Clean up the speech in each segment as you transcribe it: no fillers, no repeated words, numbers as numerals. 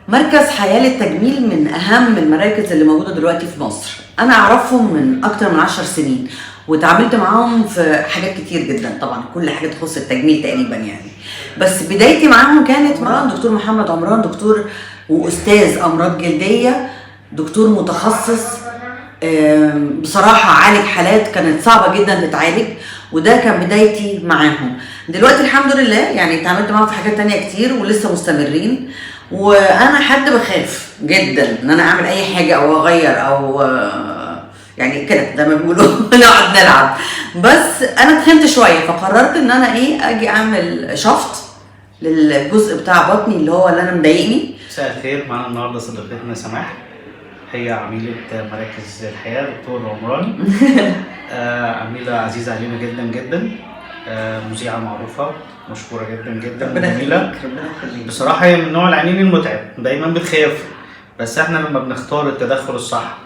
مركز حياة للتجميل من أهم المراكز اللي موجودة دلوقتي في مصر. أنا أعرفهم من أكتر من 10 سنين وتعاملت معاهم في حاجات كتير جدا، طبعا كل حاجة تخص التجميل تقريبا يعني. بس بدايتي معاهم كانت مع دكتور محمد عمران، دكتور وأستاذ أمراض جلدية، دكتور متخصص بصراحة عالج حالات كانت صعبة جدا تتعالج، وده كان بدايتي معاهم. دلوقتي الحمد لله يعني اتعاملت معاهم في حاجات تانية كتير ولسه مستمرين. وانا حد بخاف جدا ان انا اعمل اي حاجة او اغير او يعني كده زي ما بيقولوا نقعد نلعب. بس انا تخنت شوية فقررت ان انا اجي اعمل شفط للجزء بتاع بطني اللي هو اللي انا مضايقني. مساء الخير، معانا النهارده صديقتنا سماح، هي عميلة مراكز الحياة دكتور عمران. عميلة عزيزة علينا جدا جدا، مذيعة معروفة مشكورة جدا جدا، جميلة بصراحة. هي من نوع العيانين المتعب، دايما بتخاف، بس احنا لما بنختار التدخل الصح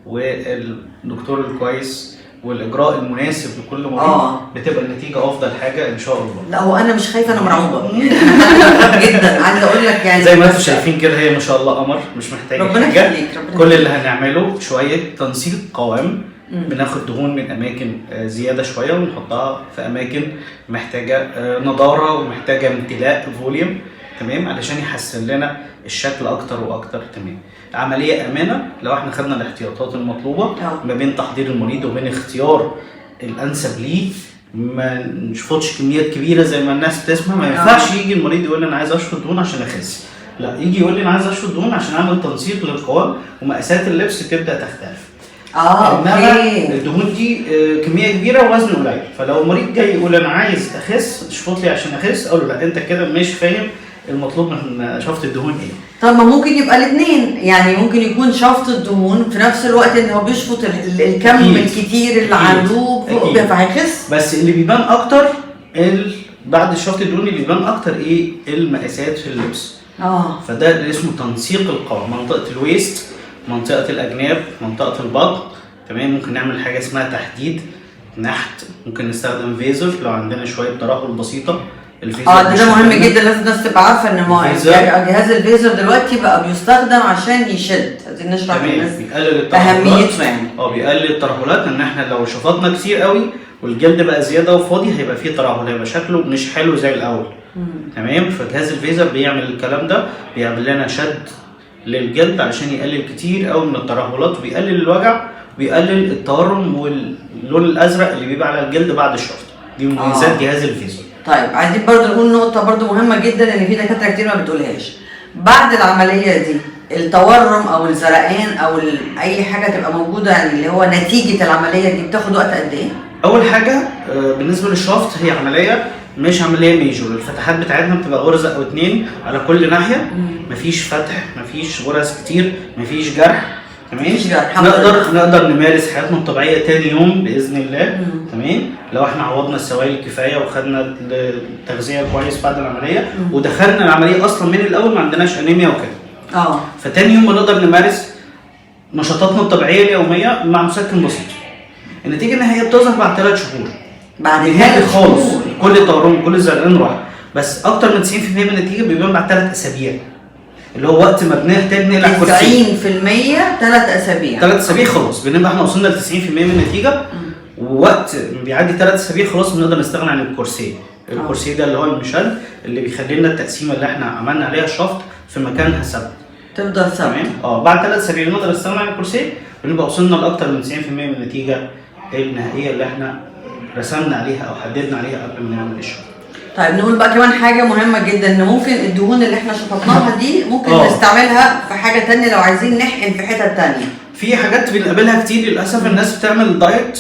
والدكتور الكويس والاجراء المناسب لكل مريض بتبقى النتيجه افضل حاجه ان شاء الله. لا هو انا مش خايفه، انا مرعوبه انا جدا عايزه اقول لك يعني زي ما انتم شايفين كده، هي ما شاء الله قمر، مش محتاجه ربنا حاجه. كل اللي يخليك. هنعمله شويه تنسيق قوام، بناخد دهون من اماكن زياده شويه ونحطها في اماكن محتاجه نضاره ومحتاجه امتلاء فوليوم، تمام، علشان يحسن لنا الشكل اكتر واكتر. تمام، العمليه امانه لو احنا خدنا الاحتياطات المطلوبه ما بين تحضير المريض وبين اختيار الانسب ليه. ما نشفطش كميات كبيره زي ما الناس بتسمع. ما ينفعش يجي المريض يقول لي انا عايز اشفط دهون عشان اخس، لا، يجي يقول لي انا عايز اشفط دهون عشان اعمل تنسيق للقوام ومقاسات اللبس تبدا تختلف. انما الدهون دي كميه كبيره ووزن قليل، فلو المريض جاي يقول انا عايز اخس اشفط لي عشان اخس، اقول له لا، انت كده مش فاهم المطلوب من شفط الدهون ايه. طب ما ممكن يبقى الاثنين، يعني ممكن يكون شفط الدهون في نفس الوقت ان هو بيشفط الكم الكتير اللي عنده فهيخس. بس اللي بيبان اكتر بعد شفط الدهون اللي بيبان اكتر ايه؟ المقاسات في اللبس. فده اللي اسمه تنسيق القوام، منطقه الويست، منطقه الاجناب، منطقه البطن، تمام. ممكن نعمل حاجه اسمها تحديد نحت، ممكن نستخدم فيزر لو عندنا شويه ترهل بسيطه. الفيزر ده مهم جدا، لازم الناس تبقى عارفه ان جهاز الفيزر دلوقتي بقى بيستخدم عشان يشد. عايزين نشرح للناس بيقلل اهميته يعني. بيقلل الترهلات، ان احنا لو شفطنا كتير قوي والجلد بقى زياده وفاضي هيبقى فيه ترهل، هيبقى شكله مش حلو زي الاول. تمام، فجهاز الفيزر بيعمل الكلام ده، بيعمل لنا شد للجلد علشان يقلل كتير قوي من الترهلات وبيقلل الوجع وبيقلل التورم واللون الازرق اللي بيبقى على الجلد بعد الشفط. دي مميزات جهاز الفيزر. طيب عايزين برضه نقول نقطة برضه مهمة جدا ان في دكاترة كتير ما بتقولهاش. بعد العملية دي التورم او الزرقان او اي حاجة تبقى موجودة، يعني اللي هو نتيجة العملية دي بتاخد وقت قد ايه؟ اول حاجة بالنسبة للشفط هي عملية مش عملية ميجور، الفتحات بتاعتنا بتبقى غرزة او 2 على كل ناحية، مفيش فتح، مفيش غرز كتير، مفيش جرح، تمام. نقدر نمارس حياتنا الطبيعيه تاني يوم باذن الله. تمام، لو احنا عوضنا السوائل الكفايه وخدنا التغذيه كويس بعد العمليه ودخلنا العمليه اصلا من الاول ما عندناش انيميا وكده. فتاني يوم بنقدر نمارس نشاطاتنا الطبيعيه اليوميه مع مسكن بسيط. النتيجه ان هي بتظهر بعد 3 شهور بعد نهائي خالص، كل التورم كل الزرقان راح، بس اكتر من 90% من النتيجه بيبان بعد 3 اسابيع، اللي هو وقت ما بنحتاج نقلع كرسي. 90% 3 اسابيع. 3 اسابيع خلاص بنبقى احنا وصلنا ل 90% من النتيجه. ووقت بيعدي 3 اسابيع خلاص بنقدر نستغنى عن الكرسي. الكرسي ده اللي هو المشد اللي بيخلي لنا التقسيمه اللي احنا عملنا عليها الشفط في مكانها ثابت، تفضل ثابت. تمام. بعد 3 اسابيع نقدر نستغنى عن الكرسي، بنبقى وصلنا لاكتر من 90% من النتيجه النهائيه اللي احنا رسمنا عليها او حددنا عليها قبل ما نعمل الشفط. طيب نقول بقى كمان حاجة مهمة جدا، ان ممكن الدهون اللي احنا شفطناها دي ممكن نستعملها في حاجة تانية لو عايزين نحقن في حتة تانية. في حاجات بنقابلها كتير للأسف، الناس بتعمل دايت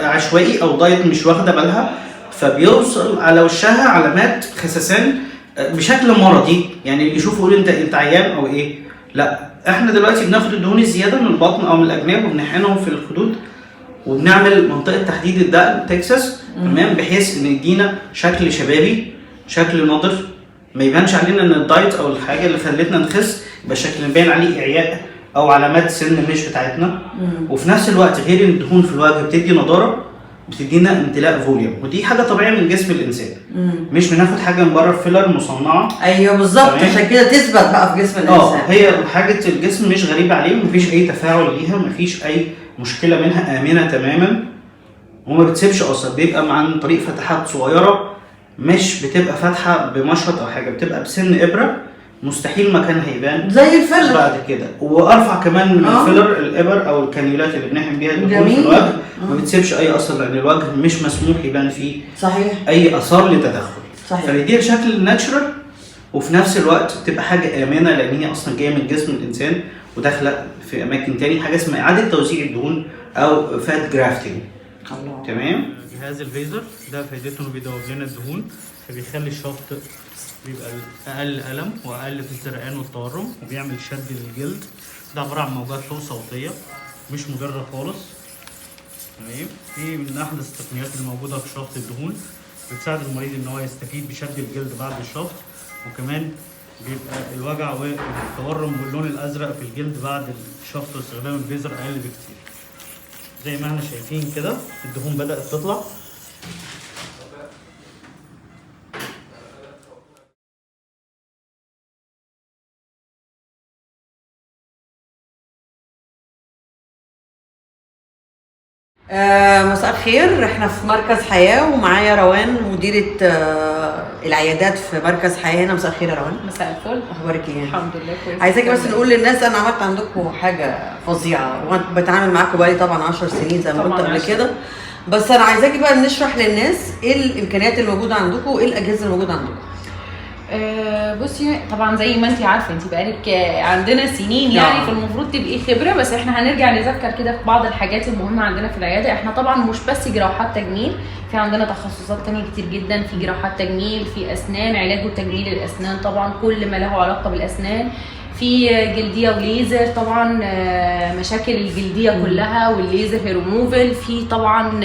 عشوائي أو دايت مش واخدة بالها، فبيوصل على وشها علامات خسسان بشكل مرضي، يعني اللي يشوفه يقول انت عيان او ايه. لا، احنا دلوقتي بناخد الدهون الزيادة من البطن او من الأجناب وبنحقنهم في الخدود وبنعمل منطقة تحديد الدقن تكساس، تمام، بحيث ان يدينا شكل شبابي، شكل ناضر، ما يبانش علينا ان الدايت او الحاجة اللي خلتنا نخس يبقى شكل باين عليه اعياء او علامات سن مش بتاعتنا. وفي نفس الوقت غير ان الدهون في الوجه بتدي نضارة، بتدينا امتلاء فوليوم، ودي حاجه طبيعيه من جسم الانسان. مش بناخد حاجه من بره فيلر مصنعه. ايوه بالظبط، عشان كده تثبت بقى في جسم الانسان. هي حاجه الجسم مش غريبه عليه، مفيش اي تفاعل ليها، مفيش اي مشكله منها، امنه تماما وما بتسيبش اثر. بيبقى عن طريق فتحات صغيره، مش بتبقى فاتحه بمشرط او حاجه، بتبقى بسن ابره مستحيل مكانها يبان زي الفيلر بعد كده. وارفع كمان من الفيلر الابر او الكانيولات اللي بنحقن بيها الدهون في الوجه، ما بتسيبش اي اثر، لان الوجه مش مسموح يبان فيه صحيح اي اثار لتدخل. صحيح. فبيديها شكل ناتشرال، وفي نفس الوقت بتبقى حاجه امنه، لان هي اصلا جايه من جسم الانسان وداخله في اماكن تاني، حاجه اسمها اعاده توزيع الدهون او فات جرافتنج. الله. تمام. جهاز الفيزر ده فايدته انه بيدوب لنا الدهون، فبيخلي الشفط بيبقى اقل الم واقل في الزرقان والتورم، وبيعمل شد للجلد. ده عباره عن موجات صوت صوتيه مش مضره خالص. تمام. دي من احدث التقنيات اللي موجوده في شفط الدهون، بتساعد المريض ان هو يستفيد بشد الجلد بعد الشفط، وكمان بيبقى الوجع والتورم واللون الازرق في الجلد بعد الشفط واستخدام الفيزر اقل بكتير. زي ما احنا شايفين كده الدهون بدات تطلع. مساء الخير، احنا في مركز حياة ومعايا روان مديرة العيادات في مركز حياة هنا. مساء الخير يا روان. مساء الفل. اخبارك ايه؟ الحمد لله كويس. عايزاكي بس نقول للناس انا عملت عندكم حاجة فظيعة، وانا بتعامل معاكم بقالي طبعا 10 سنين زي ما قلت قبل كده، بس انا عايزاكي بقى نشرح للناس ايه الامكانيات الموجودة عندكم وايه الاجهزة الموجودة عندكم. بصي طبعا زي ما انت عارفه، انت بقالك عندنا سنين يعني، فالمفروض تبقي خبره، بس احنا هنرجع نذكر كده في بعض الحاجات المهمه عندنا في العياده. احنا طبعا مش بس جراحات تجميل، في عندنا تخصصات تانية كتير جدا، في جراحات تجميل، في اسنان، علاج وتجميل الاسنان طبعا كل ما له علاقه بالاسنان، في جلديه وليزر طبعا مشاكل الجلديه كلها والليزر ريموفل، في طبعا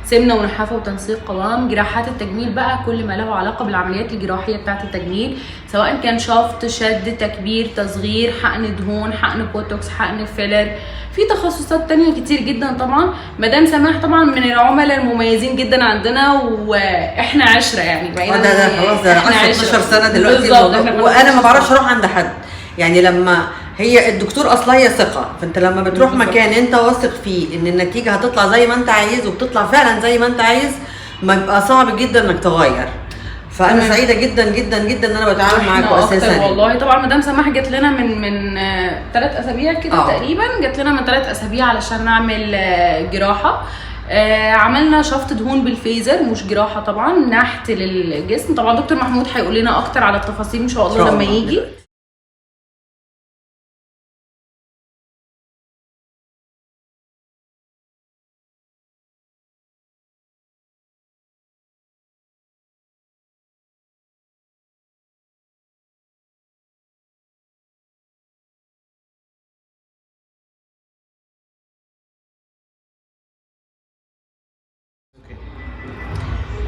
سمنه ونحافه وتنسيق قوام. جراحات التجميل بقى كل ما له علاقه بالعمليات الجراحيه بتاعه التجميل، سواء كان شفط، شد، تكبير، تصغير، حقن دهون، حقن بوتوكس، حقن فيلر. في تخصصات تانية كتير جدا طبعا. مدام سماح طبعا من العملاء المميزين جدا عندنا، واحنا عشره يعني بقينا ده خلاص ده 12 سنه دلوقتي، وانا ما بعرفش اروح عند حد. يعني لما هي الدكتور اصلا هي ثقه، فانت لما بتروح مكان انت واثق فيه ان النتيجه هتطلع زي ما انت عايز وبتطلع فعلا زي ما انت عايز، ما بيبقى صعب جدا انك تغير. فانا سعيده جدا جدا جدا ان انا بتعامل معاكم اساسا. والله طبعا مدام سماح جت لنا من 3 اسابيع كده تقريبا، جت لنا من 3 اسابيع علشان نعمل جراحه. عملنا شفط دهون بالفيزر، مش جراحه طبعا، نحت للجسم. طبعا دكتور محمود هيقول لنا اكتر على التفاصيل ان شاء الله لما يجي.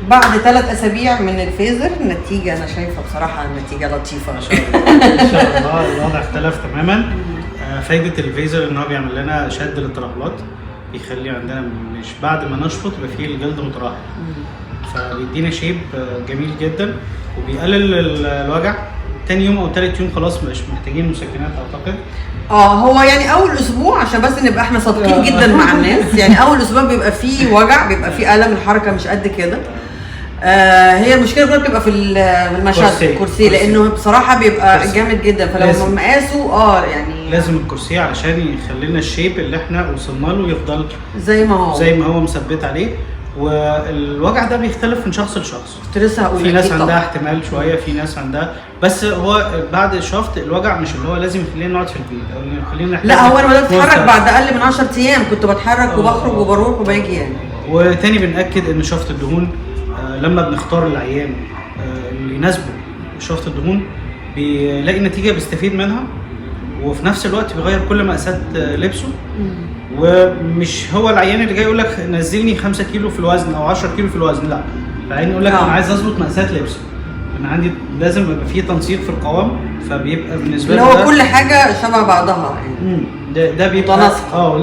بعد 3 اسابيع من الفيزر النتيجه انا شايفه بصراحه النتيجه لطيفه ما شاء الله. ان شاء الله الوضع اختلف تماما. فايده الفيزر ان هو بيعمل لنا شد للترهلات، بيخلي عندنا مش بعد ما نشفط يبقى فيه الجلد مترهل، فبيدينا شيب جميل جدا وبيقلل الوجع. تاني يوم او تالت يوم خلاص مش محتاجين مسكنات اعتقد. هو يعني اول اسبوع عشان بس نبقى احنا صادقين جدا مع الناس، يعني اول اسبوع بيبقى فيه وجع، بيبقى فيه الم، الحركه مش قد كده. هي المشكله كلها بتبقى في المشهد الكرسي، لانه بصراحه بيبقى جامد جدا، فلو مقاسه يعني لازم الكرسي علشان يخلي لنا الشيب اللي احنا وصلنا له يفضل زي ما هو مثبت عليه. والوجع ده بيختلف من شخص لشخص. كنت لسه هقول في ناس عندها احتمال شويه، في ناس عندها، بس هو بعد الشفط الوجع مش اللي هو لازم يخلينا نقعد في البيت او يخلينا لا، هو انا بدات اتحرك بعد اقل من 10 ايام، كنت بتحرك وبخرج وبروح وباجي يعني. وتاني بنأكد ان شفط الدهون لما بنختار العيان اللي يناسبه شفط الدهون بيلاقي نتيجه بيستفيد منها، وفي نفس الوقت بيغير كل مقاسات لبسه. ومش هو العيان اللي جاي يقول لك نزلني 5 كيلو في الوزن او 10 كيلو في الوزن، لا، العيان يقول لك انا عايز اظبط مقاسات لبسي، انا عندي لازم يبقى فيه تنسيق في القوام فبيبقى بالنسبه اللي لنا هو كل حاجه شبه بعضها يعني. ده بيبقى متناسقة.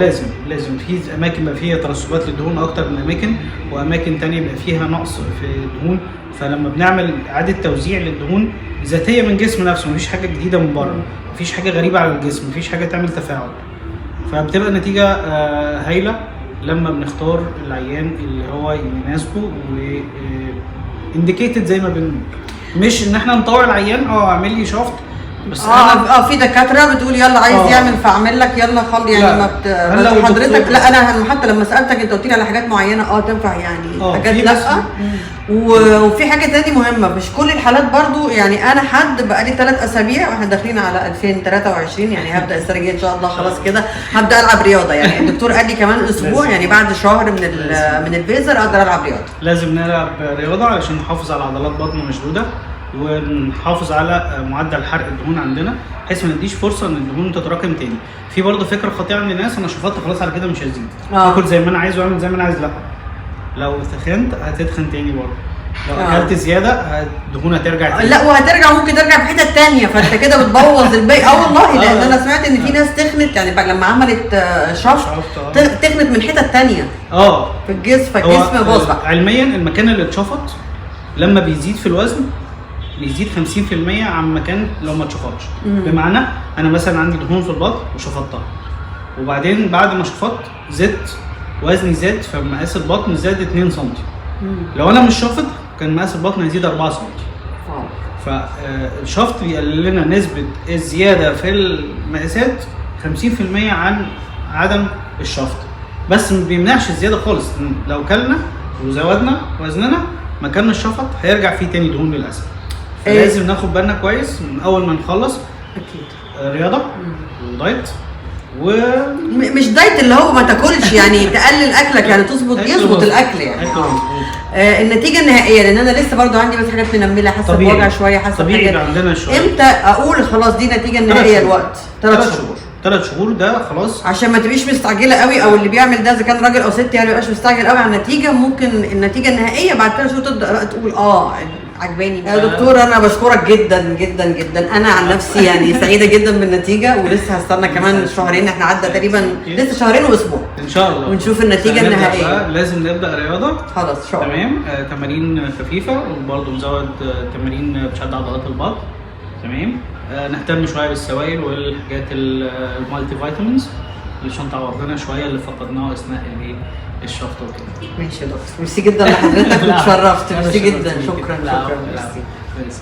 لازم في اماكن بقى فيها ترسبات للدهون اكتر من اماكن، واماكن تانية بيبقى فيها نقص في الدهون. فلما بنعمل اعاده توزيع للدهون ذاتيه من الجسم نفسه، مفيش حاجه جديده من بره، مفيش حاجه غريبه على الجسم، مفيش حاجه تعمل تفاعل، فبتبقى النتيجه هايله لما بنختار العيان اللي هو يناسبه و انديكيتد زي ما بنقول. مش ان احنا نطور العيان اعمل لي شفط بس في دكاتره بتقول يلا عايز يعمل فاعمل لك يلا خل يعني ما حضرتك لا انا حتى لما سالتك انت قلت لي على حاجات معينه تنفع يعني حاجات لا. وفي حاجه تاني مهمه، مش كل الحالات برضو يعني. انا حد بقالي 3 اسابيع واحنا داخلين على 2023 يعني هبدا السنه الجايه ان شاء الله خلاص كده هبدا العب رياضه يعني. الدكتور قال لي كمان اسبوع يعني بعد شهر من الفيزر اقدر العب رياضه. لازم نلعب رياضه علشان نحافظ على عضلات بطن مشدوده ونحافظ على معدل حرق الدهون عندنا، بحيث ما نديش فرصه ان الدهون تتراكم تاني. في برضه فكره خطيره عند الناس، انا شفطت خلاص على كده مش هزيد، اكل زي ما انا عايز واعمل زي ما انا عايز. لا، لو تخنت هتتخن تاني برضه، لو اكلت زياده الدهون هترجع تاني. لا وهترجع ممكن ترجع في حته تانيه، فانت كده بتبوظ الباقي. والله لان انا سمعت ان في ناس تخنت يعني بعد لما عملت شفط تخنت من حته تانيه في الجسم، فالجسم باظ بقى. علميا المكان اللي اتشفط لما بيزيد في الوزن بيزيد 50% عن مكان لو ما اتشفطش. بمعنى انا مثلا عندي دهون في البطن وشفطتها، وبعدين بعد ما شفطت زدت وزني زاد، فمقاس البطن زاد 2 سم. لو انا مش شافط كان مقاس البطن هيزيد 4 سم. فالشفط بيقلل لنا نسبه الزياده في المقاسات 50% عن عدم الشفط، بس ما بيمنعش الزياده خالص. لو كلنا وزودنا وزننا مكان الشفط هيرجع فيه تاني دهون للاسف. لازم ناخد بالنا كويس من اول ما نخلص. اكيد رياضه ودايت مش دايت اللي هو ما تاكلش يعني تقلل اكلك يعني يظبط الاكل يعني. النتيجه النهائيه، لان انا لسه برضو عندي بس حاجات منمله، حاسه بوجع شويه، حاسه بحاجه عندنا شويه. امتى اقول خلاص دي النتيجه النهائيه؟ الوقت 3 شهور. 3 شهور ده خلاص، عشان ما تبقيش مستعجله قوي، او اللي بيعمل ده اذا كان راجل او ست يعني ما يبقاش مستعجل قوي على النتيجه. ممكن النتيجه النهائيه بعد 3 شهور تبدا بقى تقول عجباني. يا دكتور انا بشكرك جدا جدا جدا، انا عن نفسي يعني سعيده جدا بالنتيجه، ولسه هستنى كمان شهرين، احنا عدى تقريبا لسه شهرين واسبوع ان شاء الله ونشوف النتيجه النهائيه. لازم نبدا رياضه خلاص ان شاء الله. تمام. تمارين خفيفه، وبرده نزود تمارين بتشد عضلات البطن. تمام. نهتم شويه بالسوائل والحاجات المالتي فيتامينز علشان تعوضنا شويه اللي فقدناه اثناء الشفط وكده. ماشي يا دكتور، ميرسي جدا لحضرتك واتشرفت. ميرسي جدا، شكرا. ميرسي.